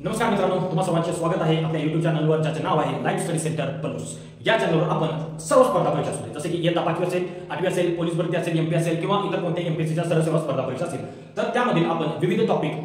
नमस्कार मित्रांनो, तुम्हा सर्वांचे स्वागत आहे आपल्या YouTube चॅनलवर, ज्याचे नाव आहे लाईफ स्टडी सेंटर पलूस। या चॅनलवर आपण सर्व स्पर्धा परीक्षा असतील, जसे की इयत्ता 5वी असेल, 8वी असेल, पोलीस भरती असेल, एमपी असेल किंवा इतर कोणत्याही एमपीएससीच्या सर्व स्पर्धा परीक्षा असतील, तर त्यामधील आपण विविध टॉपिक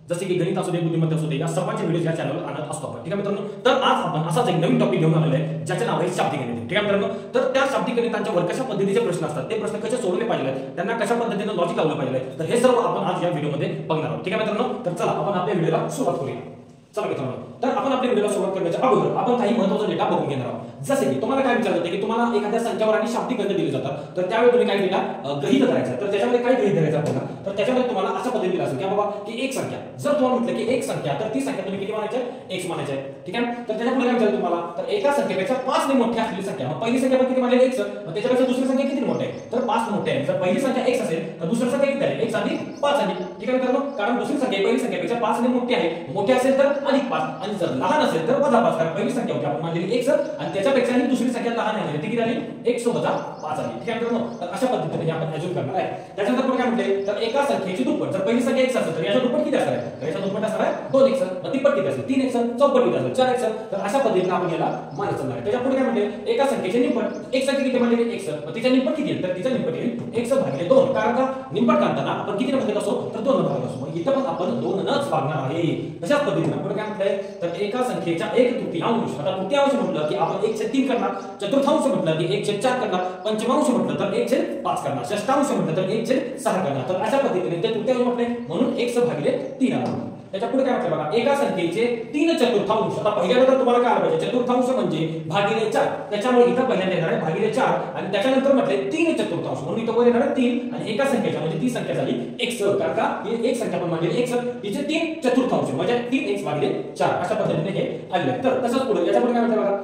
जसे की गणित असू दे, बुद्धिमत्ता असू दे, या सर्वांचे व्हिडिओ या चॅनलवर आणत असतो आपण। ठीक आहे मित्रांनो, तर आज आपण असाच एक नवीन टॉपिक घेऊन आलेलो आहे, ज्याचे नाव आहे शाब्दिक गणित। ठीक आहे मित्रांनो, तर त्या शाब्दिक गणितांच्यावर कशा पद्धतीचे प्रश्न असतात, ते प्रश्न कसे सोडवले पाहिजे, त्यांना कशा पद्धतीने लॉजिक लावलं पाहिजे, तर हे सर्व आपण आज या व्हिडिओमध्ये बघणार आहोत। ठीक आहे मित्रांनो, तर चला आपण आपल्या व्हिडिओला सुरुवात करूया। चला मित्रांनो, तर आपण आपल्या व्हिडिओला सुरुवात करण्याच्या अगोदर आपण काही महत्त्वाचा डेटा बघून घेणार आहोत। जसे की तुम्हाला काय विचारलं होतं की तुम्हाला एखाद्या संख्यावर आणि शाब्दिक गणित दिले जातात, तर त्यावेळी तुम्ही काय डेटा गृहीत करायचा, तर त्याच्यामध्ये काय गृहीत धरायचं आपल्याला, तर त्याच्यामध्ये तुम्हाला अशा पद्धतीने असेल की बाबा की एक संख्या, जर तुम्हाला म्हटलं की एक संख्या, तर ती संख्या तुम्ही किती मानायची, x मानायची आहे। ठीक आहे, तर त्याच्यापुढे काय विचारलं तुम्हाला, तर एका संख्येपेक्षा 5 ने मोठी असलेली संख्या, मग पहिली संख्या किती मानलेली x, मग त्याच्यापेक्षा दुसरी संख्या किती मोठी आहे, तर 5 मोठी आहे। जर पहिली संख्या x असेल तर दुसरी संख्या किती आहे, x अधिक 5 आहे। ठीक आहे मित्रांनो, कारण दुसरी संख्या पहिली संख्येपेक्षा 5 ने मोठी आहे, मोठी असेल तर अधिक 5 आणि जर लहान असेल तर वजा 5, कारण पहिली संख्या होती आपण मानलेली x आणि त्याच्यापेक्षा ही दुसरी संख्या लहान आहे, म्हणजे ती किती आली, x वजा 5 आली। ठीक आहे मित्रांनो, तर अशा पद्धतीने आपण अज्यूम करणार आहे। त्याच्यानंतर पुढे काय म्हणते, तर एका संख्येची दुप्पट, जर पहिली संख्या x असेल तर याच्या दुप्पट किती असणार आहे, तर याच्या दुप्पट असणार आहे 2x, मग तिप्पट किती असेल, 3x, चौपट किती असेल, 4x, तर अशा पद्धतीने आपण याला मानत चालणार आहे। त्याच्या पुढे काय म्हणते, एका संख्येचे निप्पट, x संख्या किती मानलेली x, मग तिच्या निप्पट किती येईल, तर तिच्या निप्पट येईल x भागिले 2, कारण का निप्पट काढताना आपण किती भागत असो, तर 2 भागत असो, मग इथं पण आपण 2 नच भागणार आहे। तशाच पद्धतीने पुढे काय म्हणते, तर एका संख्येच्या 1/3, आता तृतीयांश म्हटलं की आपण 1/3 करणार, चतुर्थांश म्हटलं की 1/4 करणार, पंचमांश म्हटलं तर 1/5 करणार, षष्ठांश म्हटलं तर 1/6 करणार, तर अशा पद्धतीने ते तृतीयांश म्हटले म्हणून x भागिले 3 आला। त्याच्या पुढे काय म्हटलं बघा, एका संख्येचे 3 चतुर्थांश, आता पहिल्यांदा तुम्हाला काय आलं पाहिजे, चतुर्थांश म्हणजे भागिले 4, त्याच्यामुळे इथं पहिल्यांदा येणार आहे भागिले 4 आणि त्याच्यानंतर म्हटले 3 चतुर्थांश, म्हणून इथं वर येणार आहे 3 आणि एका संख्येच्या म्हणजे ती संख्या झाली x, कारण का ही एक संख्या पण म्हणजे x, तिचे 3 चतुर्थांश म्हणजे 3x भागिले 4, अशा पद्धतीने हे आले। तर तसंच पुढे याच्या पुढे काय म्हटलं बघा,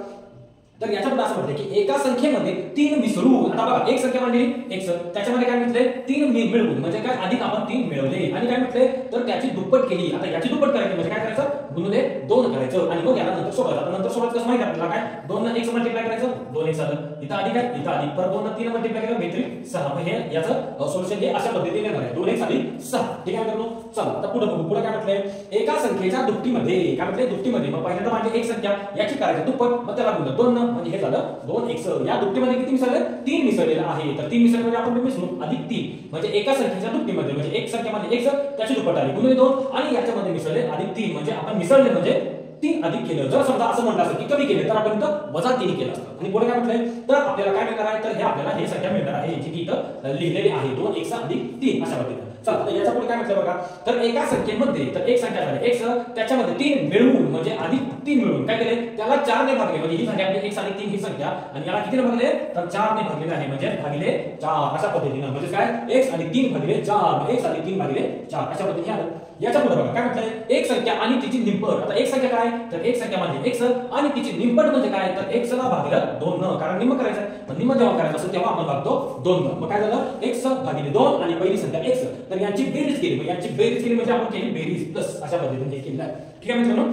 तर याच्यामध्ये असं म्हटलं की एका संख्येमध्ये 3 मिसळून, आता बघा एक संख्या मांडली x, त्याच्यामध्ये काय म्हटले 3 मिळवून, म्हणजे काय अधिक आपण 3 मिळवले आणि काय म्हटले, तर त्याची दुप्पट केली। आता याची दुप्पट करायची म्हणजे काय करायचं, गुणिले 2 करायचं आणि मग याला नंतर सोडवायचं। आता नंतर सोडवायचं कसं माहिती आपल्याला, काय 2 ने x मल्टिप्लाय करायचं, 2x आलं, इथं अधिक आहे, इथं अधिक, परत 2 ने 3 मल्टिप्लाय केलं, बेहतरीन 6, मग हे याचं सोल्युशन हे अशा पद्धतीने येणार आहे, 2x अधिक 6। ठीक आहे मित्रांनो, चला आता पुढे बघू, पुढे काय म्हटलंय, एका संख्येच्या दुप्पटीमध्ये, काय म्हटलंय दुप्पटीमध्ये, मग पहिल्यांदा म्हणजे एक संख्या, याची करायचं दुप्पट, मग त्याला गुणलं 2 म्हणजे हे झालं 2x, या दुप्पटीमध्ये किती मिसळलं, 3 मिसळलेलं आहे, तर 3 मिसळले म्हणजे आपण मिसळू अधिक 3, म्हणजे एका संख्येच्या दुप्पटीमध्ये म्हणजे एक संख्येमध्ये x, त्याची दुप्पट आली, गुणिले 2 आणि याच्यामध्ये मिसळले अधिक 3, म्हणजे आपण मिसळले म्हणजे 3 अधिक केलं। जर समजा असं म्हटलं असतं की कमी केले तर आपण इथं वजा 3 केलं असतं। आणि पुढे काय म्हटलंय, तर आपल्याला काय मिळणार आहे, तर हे आपल्याला हे संख्या मिळणार आहे जी की इथं लिहिलेली आहे 2x अधिक 3 अशा पद्धतीने। चला आता याच्या पुढे काय म्हटलं बघा, तर एका संख्येमध्ये, तर एक संख्या झाली x, त्याच्यामध्ये 3 मिळवून म्हणजे अधिक 3 मिळवून काय केले, त्याला 4 ने भागले, म्हणजे ही संख्या आपली x अधिक 3 ही संख्या आणि याला किती ने भागले, तर 4 ने भागलेले आहे, म्हणजे भागिले 4 अशा पद्धतीने, म्हणजे काय x अधिक 3 भागिले 4, x अधिक 3 भागिले 4 अशा पद्धतीने आलं। याच्या पुढे बघा काय म्हटलंय, एक संख्या आणि तिची निप्पट, आता एक संख्या काय, तर एक संख्या म्हणजे x आणि तिची निप्पट म्हणजे काय, तर x ला भागिलं 2 न, कारण निम्म करायचं आहे, पण निम्म जेव्हा करायचं असेल तेव्हा आपण भागतो 2 न, मग काय झालं x भागिले 2 आणि पहिली संख्या x, तर यांची बेरीज केली, मग यांची बेरीज केली म्हणजे आपण केली बेरीज प्लस, अशा पद्धतीने हे केलं आहे। ठीक आहे मित्रांनो,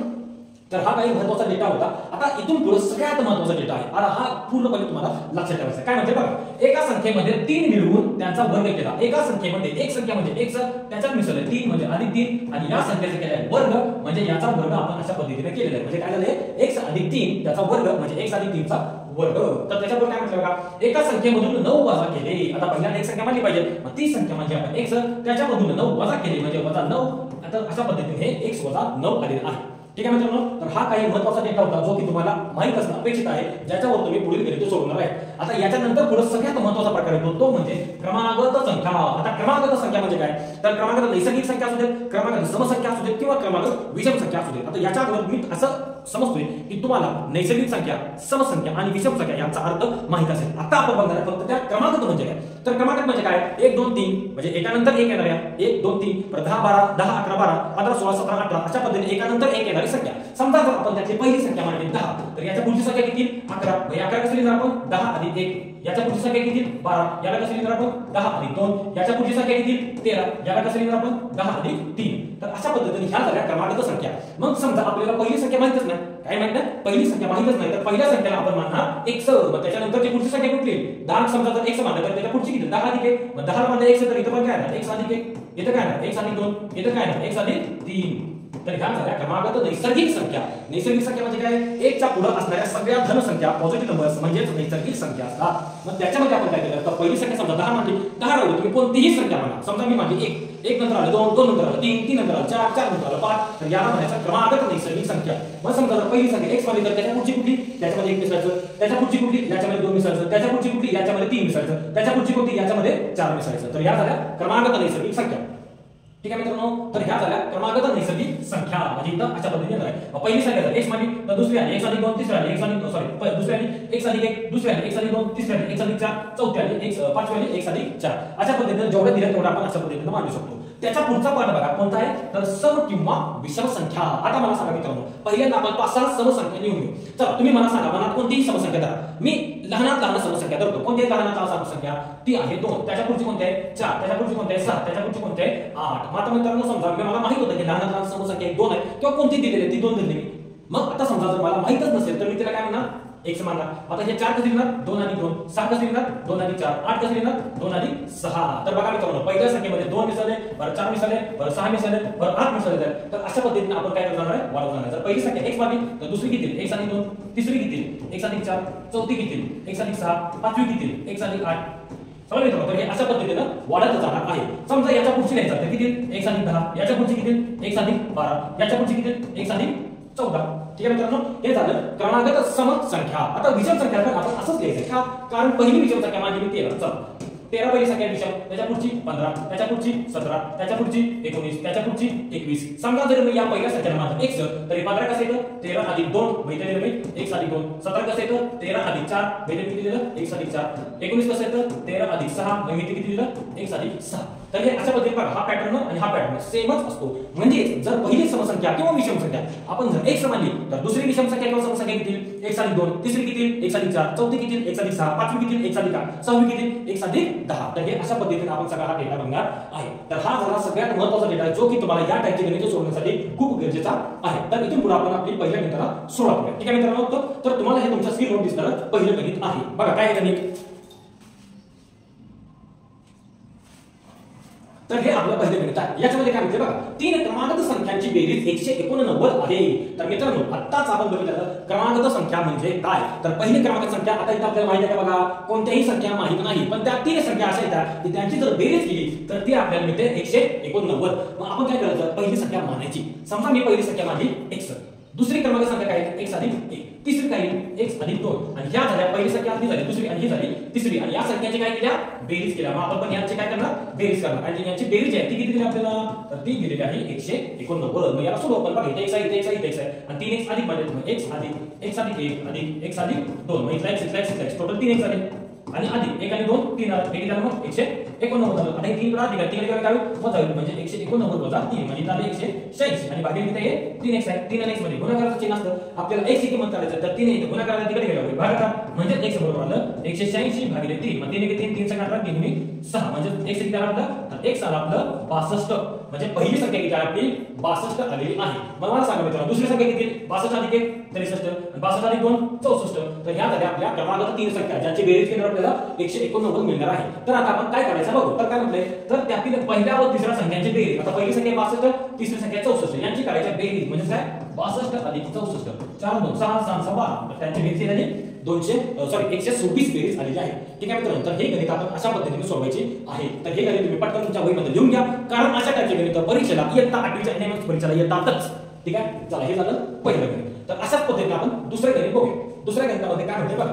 तर हा काही महत्त्वाचा डेटा होता। आता इथून पुढे सगळ्यात महत्त्वाचा डेटा आहे, आता हा पूर्णपणे तुम्हाला लक्षात ठेवायचा। काय म्हणजे बघा, एका संख्येमध्ये 3 मिळवून त्यांचा वर्ग केला, एका संख्येमध्ये एक संख्या म्हणजे x, त्याच्यात मिसळले 3 म्हणजे अधिक 3 आणि या संख्येचा केलाय वर्ग, म्हणजे याचा वर्ग आपण अशा पद्धतीने केलेला आहे, म्हणजे काय झाले x अधिक 3 त्याचा वर्ग म्हणजे x अधिक 3 चा वर्ग। तर त्याच्यावर काय म्हटलं बघा, एका संख्येमधून 9 वजा केले, आता पहिल्यांदा एक संख्या मांडली पाहिजे, मग ती संख्या म्हणजे आपण x, त्याच्यामधून 9 वजा केले म्हणजे वजा 9, आता अशा पद्धतीने हे x वजा 9 आलेलं आहे। ठीक आहे मित्रांनो, तर हा काही महत्त्वाचा डेटा होता जो की तुम्हाला माहित असणं अपेक्षित आहे, ज्याच्यावर तुम्ही पुढील गणित सोडवणार आहे। आता याच्यानंतर पुढे सगळ्यात महत्त्वाचा प्रकार येतो तो म्हणजे क्रमागत संख्या। आता क्रमागत संख्या म्हणजे काय, तर क्रमागत नैसर्गिक संख्या असू देत, क्रमागत समसंख्या असू देत किंवा क्रमागत विषम संख्या असू देत। आता याच्यावर मी असं समजतोय की तुम्हाला नैसर्गिक संख्या, समसंख्या आणि विषम संख्या यांचा अर्थ माहित असेल। आता आपण बघणार आहे फक्त त्या क्रमागत म्हणजे काय, तर क्रमागत म्हणजे काय, 1 2 3 म्हणजे एकानंतर एक येणाऱ्या 1 2 3 10 12 10 11 12 15 16 17 18 अशा पद्धतीने एकानंतर एक येणारी संख्या। समजा जर आपण त्याची पहिली संख्या मानली 10, तर याच्या पुढची संख्या किती, 11, मग 11 कसं लिहिणार आपण 10 अधिक 1, याच्या पुढची संख्या किती 12, याला कसं लिहिणार आपण 10 अधिक 2, याच्या पुढची संख्या किती 13, याला कसं लिहिणार आपण 10 अधिक 3। तर अशा पद्धतीने ह्या झाल्या क्रमागत संख्या। मग समजा आपल्याला पहिली संख्या माहितच नाही, काय माहित नाही, पहिली संख्या माहितच नाही, तर पहिल्या संख्येला आपण मानणार x, मग त्याच्यानंतरची पुढची संख्या कुठली, 10 समजा जर x मानलं तर त्याच्या पुढची किती 10 अधिक 1, मग 10 ला मानलं x, तर इथं पण काय आहे x अधिक 1, इथं काय आहे x अधिक 2, इथं काय आहे x अधिक 3। तर ह्या झाल्या क्रमागत नैसर्गिक संख्या. नैसर्गिक संख्या म्हणजे काय? एकच्या पुढे असणाऱ्या सगळ्या धन संख्या पॉझिटिव्ह नंबर्स म्हणजेच नैसर्गिक संख्या असतात. मग त्याच्यामध्ये आपण काय केलं तर पहिली संख्या समजा 10 मानली, 10 राहिली, तुम्ही कोणतीही संख्या म्हणा. समजा मी मानली 1 नंतर आलं 2 नंतर आलं 3 नंतर आलं 4 नंतर आलं 5, तर याला म्हणायचं क्रमागत नैसर्गिक संख्या. मग समजा जर पहिली संख्या x मानली तर त्याच्या पुढची कुठली? त्याच्यामध्ये 1 मिसळायचं. त्याच्या पुढची कुठली? याच्यामध्ये 2 मिसळायचं. त्याच्या पुढची कुठली? याच्यामध्ये 3 मिसळायचं. त्याच्या पुढची कोणती? याच्यामध्ये 4 मिसळायचं. तर या झाल्या क्रमागत नैसर्गिक संख्या. ठीक आहे मित्रांनो, तर ह्या झाल्या क्रमागत नैसर्गिक संख्या. म्हणजे इथं अशा पद्धतीने आहे. पहिली संख्या जर x मानली तर दुसरी आली x अधिक 2, तिसरी आली x अधिक सॉरी दुसरी आली x अधिक 1, दुसरी आली x अधिक 2, तिसरी आली x अधिक 4, चौथी आली पाचवी आली x अधिक 4. अशा पद्धतीने जेवढे दिले तेवढे आपण अशा पद्धतीने मांडू शकतो. त्याचा पुढचा पाठ बघा कोणता आहे तर सम किंवा विषम संख्या. आता मला सांगा मित्रांनो, पहिल्यांदा आपण 5-6 समसंख्या लिहून घेऊ. चला तुम्ही मला सांगा, मनात कोणतीही समसंख्या धरा. मी लहानात लहान समसंख्या धरतो. कोणती आहे लहानात लहान समसंख्या? ती आहे 2. त्याच्या पुढची कोणती आहे? 4. त्याच्या पुढची कोणती आहे? 6. त्याच्या पुढची कोणती आहे? 8. मग आता मित्रांनो समजा मला माहित होतं की लहानात लहान समसंख्या 2 आहे किंवा कोणती दिलेली आहे ती 2 दिलेली. मग आता समजा जर मला माहितच नसेल तर मी तिला काय म्हणणार? x मानला. आता हे 4 कसे लिहिणार? 2 अधिक 2. 6 कसे लिहिणार? 2 अधिक 4. 8 कसे लिहिणार? 2 अधिक 6. तर बघा मित्रांनो, पहिल्या संख्येमध्ये 2 मिसळले, बरं 4 मिसळले, बरं 6 मिसळले, बरं 8 मिसळले. तर अशा पद्धतीने आपण काय करणार आहे? वाढवणार आहे. जर पहिली संख्या x मानली तर दुसरी किती? x अधिक 2. तिसरी किती? x अधिक 4. चौथी किती? x अधिक 6. पाचवी किती? x अधिक 8. समजलं मित्रांनो, तर हे अशा पद्धतीने वाढत जाणार आहे. समजा याच्या पुढची घ्यायचं तर किती? x अधिक 10. याच्या पुढची किती? x अधिक 12. याच्या पुढची किती? x अधिक 14. ठीक आहे मित्रांनो, हे झालं क्रमागत सम संख्या. आता विषम संख्या पण आपण असंच लिहायचं का? कारण पहिली विषम संख्या माझी 13. चल 13 पहिली संख्या विषम, त्याच्या पुढची 15, त्याच्या पुढची 17, त्याच्या पुढची 19, त्याच्या पुढची 21. समजा जर मी या पहिल्या संख्येला माझं x तर 15 कसं येतं? 13 अधिक 2 म्हणजे मी x अधिक 2. 17 कसं येतं? 13 अधिक 4 म्हणजे किती दिलं? x अधिक 4. 19 कसं येतं? 13 अधिक 6 म्हणजे किती दिलं? x अधिक 6. तर हे अशा पद्धतीने बघा, हा पॅटर्न आणि हा पॅटर्न सेमच असतो. म्हणजे जर पहिली समसंख्या किंवा विषम संख्या आपण जर x मानली तर दुसरी विषम संख्या किंवा समसंख्या किती? x अधिक 2. तिसरी किती? x अधिक 4. चौथी किती? x अधिक 6. पाचवी किती? x अधिक 8. सहावी किती? x अधिक 10. तर हे अशा पद्धतीने आपण सगळा हा डेटा बघणार आहे. तर हा झाला सगळ्यात महत्त्वाचा डेटा आहे जो की तुम्हाला या टाइपचे गणित सोडवण्यासाठी खूप गरजेचा आहे. तर इथून पुढे आपण आपली पहिल्या गणिताला सुरुवात करूया. ठीक आहे मित्रांनो, तर तुम्हाला हे तुमच्या स्क्रीनवर दिसणार पहिलं गणित आहे. बघा काय आहे गणित. तर हे आपलं पहिलं गणित आहे. याच्यामध्ये काय म्हणते बघा, 3 क्रमागत संख्यांची बेरीज 189 आहे. तर मित्रांनो, आत्ताच आपण बघितलं क्रमागत संख्या म्हणजे काय. तर पहिली क्रमागत संख्या आता इथं आपल्याला माहिती आहे का बघा, कोणत्याही संख्या माहित नाही पण त्या 3 संख्या अशा येतात की त्यांची जर बेरीज केली तर ती आपल्याला मिळते 189. मग आपण काय करायचं? पहिली संख्या मानायची. समजा मी पहिली संख्या मानली x. दुसरी क्रमांक संख्या काय आहे? x अधिक 1. तिसरी काय आहे? x अधिक 2. आणि ह्या झाल्या पहिली संख्या आधी झाली, दुसरी आणि ही झाली तिसरी. आणि या संख्याची काय केल्या? बेरीज केल्या. मग आपण पण यांची काय करणार? बेरीज करणार. आणि यांची बेरीज आहे ती किती दिली आपल्याला? तर ती दिलेली आहे 189. मग याला सोडव आपण बघा, इथे x आहे, इथे x आहे, इथे x आहे. आणि 3x अधिक म्हणजे x अधिक 1 अधिक x अधिक 2. मग इथला x टोटल 3x झाले. आणि अधिक 1 आणि 2 3 आले. किती झालं मग? 189 झालं. आता हे 3 कडे अधिक 3 कडे काय वजा होईल म्हणजे 189 वजा 3 म्हणजे इथं आले 186. आणि भागिले किती आहे? 3x आहे. 3 आणि x मध्ये गुणाकाराचं चिन्ह असतं. आपल्याला x ची किंमत काढायची तर 3 येते. गुणाकाराला तिकडे गेला होईल भागाकार म्हणजे x बरोबर आलं 186 भागिले 3. मग 3 1 3 3 चा काढला 3 गुणिले 6 म्हणजे x किती आला आपलं? तर x आला आपलं 62. म्हणजे पहिली संख्या किती आपली? 62 आलेली आहे. मग मला सांगा मित्रांनो, दुसरी संख्या किती? 62 अधिक 1 63 आणि 62 अधिक 2 64. तर ह्या झाल्या आपल्या क्रमागत 3 संख्या ज्यांची बेरीज केल्यावर आपल्याला 189 मिळणार आहे. तर आता आपण काय करायचं बघू. तर काय म्हटलंय, तर त्यातील पहिल्या व तिसऱ्या संख्यांची बेरीज. आता पहिली संख्या 62, तिसरी संख्या 64 यांची करायची बेरीज म्हणजे काय? 62 अधिक 64. 4 2 6 6 12. तर त्यांची बेरीज झाली 126 बेरीज आलेली आहे. ठीक आहे मित्रांनो, तर हे गणित आपण अशा पद्धतीने सोडवायचे आहे. तर हे गणित तुम्ही पटकन तुमच्या वहीमध्ये लिहून घ्या, कारण अशा टाइपचे गणित परीक्षेला इयत्ता 8वीच्या एनएमएस परीक्षेला येतातच. ठीक आहे, चला हे झालं पहिलं गणित. तर अशाच पद्धतीने आपण दुसरं गणित बघूया. दुसऱ्या गणितामध्ये काय म्हणते बघा.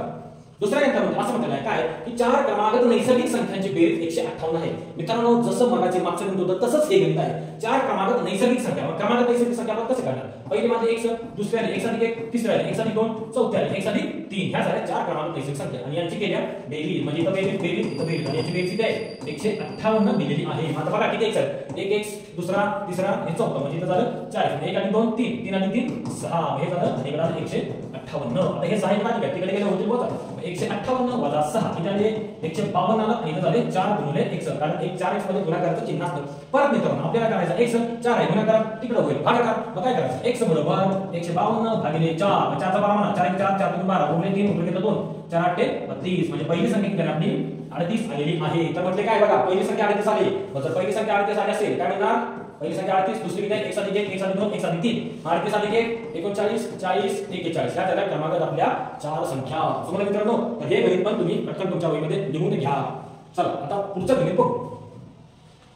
दुसऱ्या गणितामध्ये असं म्हटलं आहे काय की 4 क्रमागत नैसर्गिक संख्यांची बेरीज 158 आहे. मित्रांनो, जसं मगाचे मागचं गणित होतं तसंच हे गणित आहे. 4 क्रमागत नैसर्गिक संख्या. मग क्रमागत नैसर्गिक संख्या आपण कसं करणार? पहिली माझे x, दुसरी आली x अधिक 1, तिसरी आली x अधिक 2, चौथी आली x अधिक 3. ह्या झाल्या 4 क्रमागत नैसर्गिक संख्या. आणि यांची केल्या बेरीज म्हणजे इथं बेरीज इथं बेरीज आणि याची बेरीज किती आहे? 158 दिलेली आहे. आता बघा किती x आहे? एक x, दुसरा, तिसरा आणि चौथा म्हणजे इथं झालं 4. 1 आणि 2 3, 3 आणि 3 6. हे झालं आणि इकडे आलं 158. आता हे 6 इकडे तिकडे गेले होते बघा. 158 वजा 6 किती आले? 152 आलं. आणि इथं झाले 4 गुणिले x. कारण 4x मध्ये गुणाकाराचं चिन्ह असतं. परत मित्रांनो, आपल्याला करायचं x 4 आहे गुणाकार तिकडे होईल भागाकार. मग काय करायचं? x बरोबर 152 भागिले 4. 4 चा 12 म्हणा. 4 1 4 4 3 12 गुणिले 3 गुणिले 2 4 8 32. म्हणजे पहिली संख्या किती आपली 38 आलेली आहे. तर म्हटले काय बघा, पहिली संख्या 38 आली. मग जर पहिली संख्या 38 आली असेल काय म्हणणार? पहिली संख्या 38, दुसरी किती आहे 1 अधिक 1 1 अधिक 2 1 अधिक 3, 38 अधिक 1 39 40 41 ह्या झाल्या क्रमांकात आपल्या 4 संख्या. समजलं मित्रांनो? तर हे गणित पण तुम्ही पटकन तुमच्या वहीमध्ये लिहून घ्या. चला आता पुढचं गणित बघू.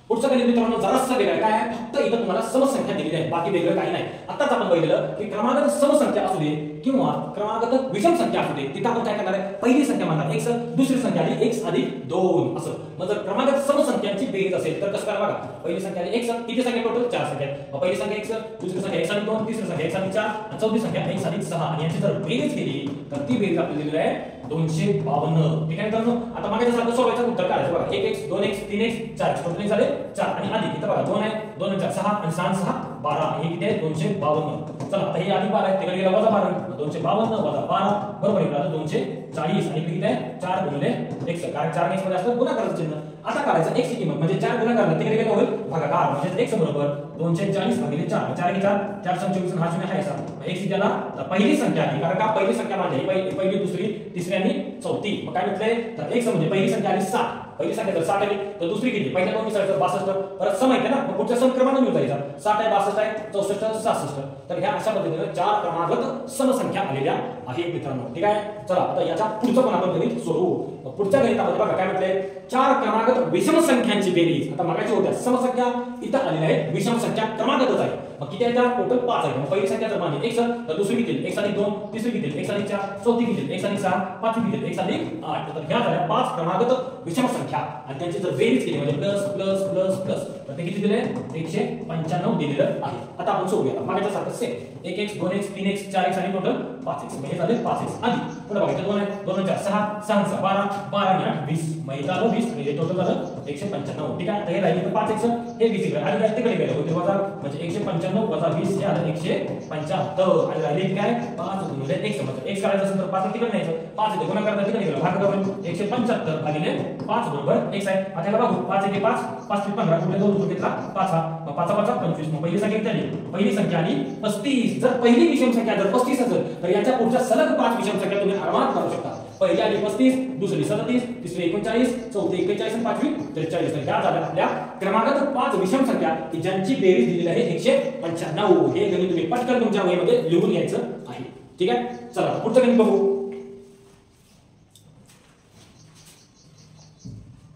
पुढचं गणित मित्रांनो जरासं वेगळं आहे. काय आहे? फक्त इथं तुम्हाला समसंख्या दिलेली आहे, बाकी वेगळं काही नाही. आताच आपण पाहिलं की क्रमागत समसंख्या असू दे किंवा क्रमागत विषम संख्या असू दे, तिथं आपण काय करणार आहे? पहिली संख्या मानणार x, दुसरी संख्या आली x अधिक 2 असं. मग जर क्रमागत समसंख्यांची बेरीज असेल तर कसं करा बघा. पहिली संख्या आली x, किती संख्या टोटल 4 संख्या. मग पहिली संख्या x, दुसरी संख्या x अधिक 2, तिसरी संख्या x अधिक 4 आणि चौथी संख्या x अधिक 6 आणि यांची जर बेरीज केली तर ती बेरीज आपल्याला दिलेली आहे 252. ठीक आहे मित्रांनो? आता मागे सारखं सोडवायचं उत्तर काढायचं बघा. 1x 2x 3x 4 टोटल झाले 4 आणि अधिक इथं बघा 2 आहे, 2 4 6 आणि 6 6 12 हे किती आहे 252. चला आता हे अधिक 12 आहे, तिकडे गेला वजा 12, 252 वजा 12 बरोबर इकडे आलं 240 आणि किती आहे 4 गुणिले x, कारण 4 x मध्ये असतं गुणाकाराचं चिन्ह. आता करायचं x ची किंमत म्हणजे 4 गुणाकार तिकडे गेला होईल भागाकार म्हणजे x बरोबर 240 भागिले 4 4 4 424 हा शून्य आहे असा x त्याला पहिली संख्या आली, कारण का पहिली संख्या म्हणजे पहिली दुसरी तिसरी आणि चौथी. मग काय म्हटलंय तर x म्हणजे पहिली संख्या आली 7, पहिली संख्या जर 7 आली तर दुसरी किती? पहिल्या दोन मिसळायचं 62, परत सम आहे ना, मग पुढच्या सम क्रमांक मिळून जायचा 60 आहे 62 आहे 64 66. तर ह्या अशा पद्धतीने 4 क्रमागत समसंख्या आलेल्या आहेत मित्रांनो. ठीक आहे? चला आता याच्या पुढचं पण आपण गणित सोडवू. पुढच्या गणितामध्ये बघा काय म्हटलंय 4 क्रमागत विषम संख्यांची बेरीज. आता मगाची होत्या समसंख्या, इथं आलेल्या आहेत विषम संख्या क्रमागतच आहे. मग किती आहे? टोटल 5 आहे. मग पहिली संख्या जर मानली x, तर दुसरी किती? x अधिक 2, तिसरी किती? x अधिक 4, चौथी किती? x अधिक 6, पाचवी किती? x अधिक 8. तर ह्या झाल्या 5 क्रमागत विषम संख्या आणि त्यांची जर बेरीज केली म्हणजे प्लस प्लस प्लस प्लस तर ते किती दिले? 195 दिलेलं आहे. आता आपण सोडूया. मागच्या सारखं same 1x 2x 3x 4x आणि टोटल 5x. म्हणजे झाले 5x आधी पुढे बघायचं 2 आहे 2 4 6 6 6 12 12 आणि 8 20. मग इथं आलं 20 म्हणजे टोटल झालं 195. ठीक आहे? तर हे राहिले 5x हे 20 इकडे आणि काय तिकडे गेलं होते वजा म्हणजे 195 वजा 20 हे आलं 175 आणि राहिले काय 5 गुणिले x. म्हणजे x करायचं असेल तर 5 तिकडे न्यायचं, 5 इथे गुणाकार तिकडे गेलं भाग करून 175 भागिले 5 बरोबर x आहे. आता बघू 5 1 5 5 15 कुठे 2 उचलून घेतला 5 हा 5 5 25. मग पहिली संख्या किती आली? पहिली संख्या आली 35. जर पहिली विषम संख्या जर 35 असेल तर याच्या पुढच्या सलग 5 विषम संख्या तुम्ही आरामात करू शकता. पहिली आली 35, दुसरी 37, तिसरी 39, चौथी 41 आणि पाचवी 43. तर ह्या झाल्या आपल्या क्रमागत 5 विषम संख्या की ज्यांची बेरीज दिलेली आहे 195. हे गणित तुम्ही पटकन तुमच्या वहीमध्ये लिहून घ्यायचं आहे. ठीक आहे? चला पुढचं गणित बघू.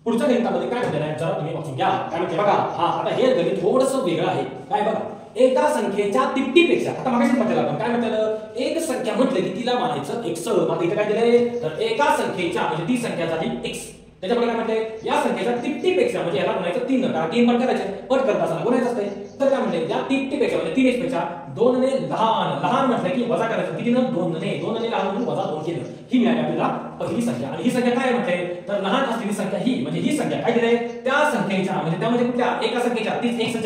पुढच्या गणितामध्ये काय म्हटलेलं आहे जरा तुम्ही वाचून घ्या. काय म्हणते बघा. हा आता हे गणित थोडंसं वेगळं आहे. काय बघा, एका संख्येच्या तिप्पटीपेक्षा, आता मागाशी म्हटलं आपण काय म्हटलं, एक संख्या म्हटलं की तिला मानायचं x. मग इथे काय दिलंय तर एका संख्येच्या म्हणजे ती संख्या झाली x. त्याच्यामुळे काय म्हटलंय या संख्येच्या तिप्पटीपेक्षा म्हणजे याला म्हणायचं 3, कारण 3 पट करायचे, पट करत असताना गुणायचं असते. तर काय म्हटलंय या तिप्पटीपेक्षा म्हणजे 3x पेक्षा 2 ने लहान, लहान म्हटलं की वजा करायचं कितीनं 2 ने, 2 ने लहान म्हणून वजा 2 केलं. ही मिळाली आपल्याला पहिली संख्या. आणि ही संख्या काय म्हटलंय तर लहान असलेली संख्या ही म्हणजे ही संख्या काय दिलंय त्या संख्येच्या म्हणजे त्यामध्ये कुठल्या एका संख्येच्या तीच x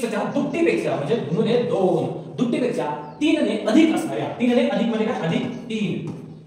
च्या दुप्पटीपेक्षा म्हणजे गुणिले 2 दुप्पटीपेक्षा 3 ने अधिक असणाऱ्या, 3 ने अधिक म्हणजे काय अधिक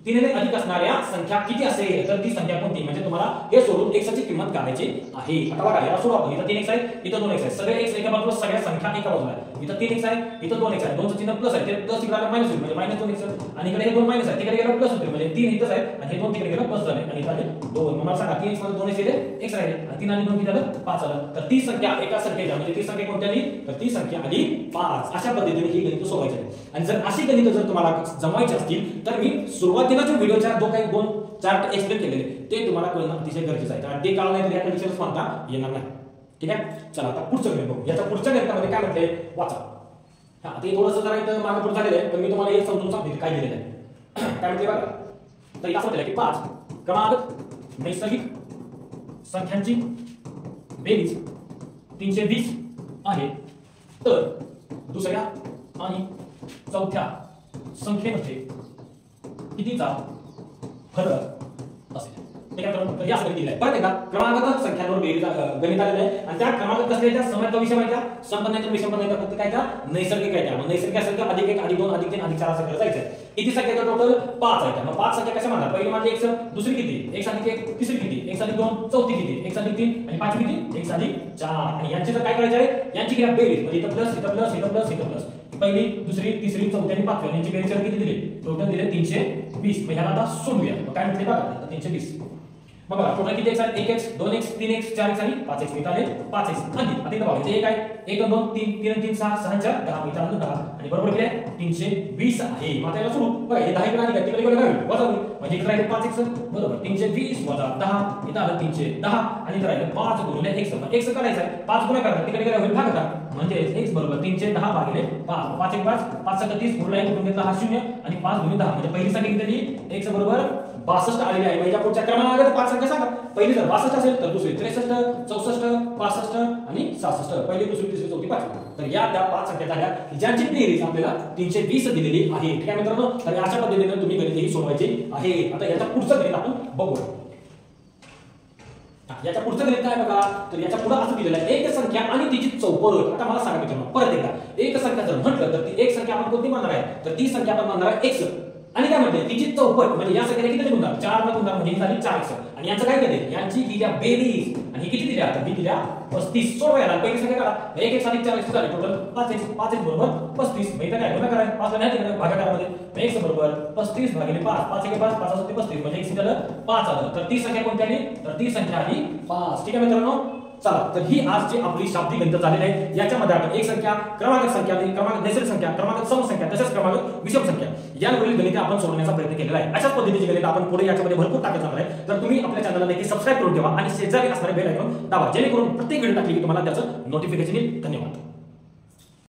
3 ने अधिक असणाऱ्या संख्या किती असेल तर ती संख्या कोणती म्हणजे तुम्हाला हे सोडून x ची किंमत काढायची आहे. आता बघा याला सोडवा. इथं 3x आहे, इथं 2x आहे, सगळे x एका बाजूला, सगळ्या संख्या एका बाजूला आहे. इथं 3x आहे, इथं 2x आहे, 2 चं चिन्ह प्लस आहे, ते प्लस तिकडे आलं मायनस होईल म्हणजे मायनस 2x आणि इकडे हे 2 मायनस आहे, तिकडे गेला प्लस होईल म्हणजे 3 इथंच आहे आणि हे 2 तिकडे गेला प्लस झाले आणि इथं आले 2. मग मला सांगा 3x मध्ये 2x गेले x राहिले आणि 3 आणि 2 किती झालं 5 आलं. तर ती संख्या एका संख्येच्या म्हणजे ती संख्या कोणती आली तर ती संख्या आली 5. अशा पद्धतीने ही गणित सोडवायची आहे. आणि जर अशी गणित जर तुम्हाला जमवायची असतील तर मी सुरुवातीला जो व्हिडिओच्या काही 2 चार्ट एक्सप्लेन केलेले ते तुम्हाला कळणं अतिशय गरजेचं आहे, कारण ते कळलं नाही तर या कंडिशन्स मानता येणार नाही. ठीक आहे? चला आता पुढचं गणित बघू. याच्या पुढच्या गणितामध्ये काय म्हटलंय वाचा. हा ते थोडंसं जरा इथं मागे पुढे झालेलं आहे पण मी तुम्हाला हे समजून सांगते काय दिलेलं आहे. काय म्हणते बघा. तर इथं असं म्हटलं की 5 क्रमागत नैसर्गिक संख्यांची बेरीज 320 आहे. तर दुसऱ्या आणि चौथ्या संख्येमध्ये कितीचा फरक असेल. ठीक आहे? तर या सगळं दिलं आहे. परत एकदा क्रमागत संख्यांवर बेरीज गणित आलेलं आहे आणि त्या क्रमागत कसल्या समर्थ विषम आहे, त्या संपन्नायतर विषमपन्नायतर फक्त काय त्या नैसर्गिक आहे. त्या मग नैसर्गिक असेल तर अधिक 1 अधिक 2 अधिक 3 अधिक 4 असं जायचं आहे. किती संख्या टोटल 5 आहे. मग 5 संख्या कशा म्हणतात पहिली म्हणजे x, दुसरी किती x अधिक 1, तिसरी किती x अधिक 2, चौथी किती x अधिक 3 आणि पाचवी किती x अधिक 4. आणि यांची जर काय करायचं आहे यांची किती बेरीज म्हणजे इथं प्लस इथं प्लस इथं प्लस इथं प्लस पहिली दुसरी तिसरी चौथी आणि पाचवी यांची बेरीज किती दिली टोटल दिले 320. मग ह्याला आता सोडूया. मग काय म्हटले बघा 320 मग बघा टोटल किती एक्स आहेत 1x 2x 3x 4x आणि 5x मिळत आले 5x आणि आता इथं बघा इथे एक आहे 1 2 3 3 आणि 3 6 6 4 10 मिळत आले 10 आणि बरोबर किती आहे 320 आहे. मग आता याला सुरू बघा हे 10 इकडे आली का तिकडे गेलं काय वजा होईल म्हणजे इकडे राहिले 5x बरोबर 320 वजा 10 इथं आलं 310 आणि इथं राहिले 5 गुणिले x मग x करायचं आहे 5 गुणा करा तिकडे गेला होईल भागाकार म्हणजे x बरोबर 310 भागिले 5 5 1 5 5 30 गुणिले 1 गुणिले 10 0 आणि 5 गुणिले 10 म्हणजे पहिली संख्या किती झाली x बरोबर 62 आलेली आहे. म्हणजे पुढच्या क्रमांकाला तर 5 संख्या सांगा पहिली जर 62 असेल तर दुसरी 63 64 65 आणि 66 पहिली दुसरी तिसरी चौथी पाचवी तर या त्या 5 संख्या झाल्या ज्यांची बेरीज आपल्याला 320 दिलेली आहे. ठीक आहे मित्रांनो तर अशा पद्धतीने तुम्ही गणित ही सोडवायचे आहे. आता याच्या पुढचं गणित आपण बघूया. याच्या पुढचं गणित काय बघा तर याच्या पुढे असं दिलेलं आहे एक संख्या आणि तिची चौपट. आता मला सांगा मित्रांनो परत एकदा एक संख्या जर म्हटलं तर ती एक संख्या आपण कोणती मानणार आहे तर ती संख्या आपण मानणार आहे x आणि काय म्हणते तिची चौपट म्हणजे या संख्येला किती गुणणार 4 ला गुणणार म्हणजे ही झाली 4x आणि याचं काय केले यांची दिल्या बेरीज आणि ही किती दिल्या तर मी दिल्या 35 सोडवायला पहिली संख्या करा 1x अधिक 4x झाले टोटल 5x 5x बरोबर 35 म्हणजे काय गुणा करा 5 ला नाही भागाकारामध्ये x बरोबर 35 भागिले 5 5 1 5 5 7 35 म्हणजे x झालं 5 आलं तर ती संख्या कोणती आली तर ती संख्या आली 5. ठीक आहे मित्रांनो चला तर ही आज जी आपली शाब्दिक गणित झालेली आहे याच्यामध्ये आपण एक संख्या क्रमांक संख्या क्रमांक नैसर्गिक संख्या क्रमांक सम संख्या तसेच क्रमांक विषम संख्या यावरील गणिते आपण सोडवण्याचा प्रयत्न केलेला आहे. अशाच पद्धतीची गणित आपण पुढे याच्यामध्ये भरपूर टाकत जाणार आहे. तर तुम्ही आपल्या चॅनलला नक्की सबस्क्राइब करून ठेवा आणि शेजारी असणारे बेल आयकॉन दाबा जेणेकरून प्रत्येक व्हिडिओ टाकली की तुम्हाला त्याचं नोटिफिकेशन येईल. धन्यवाद.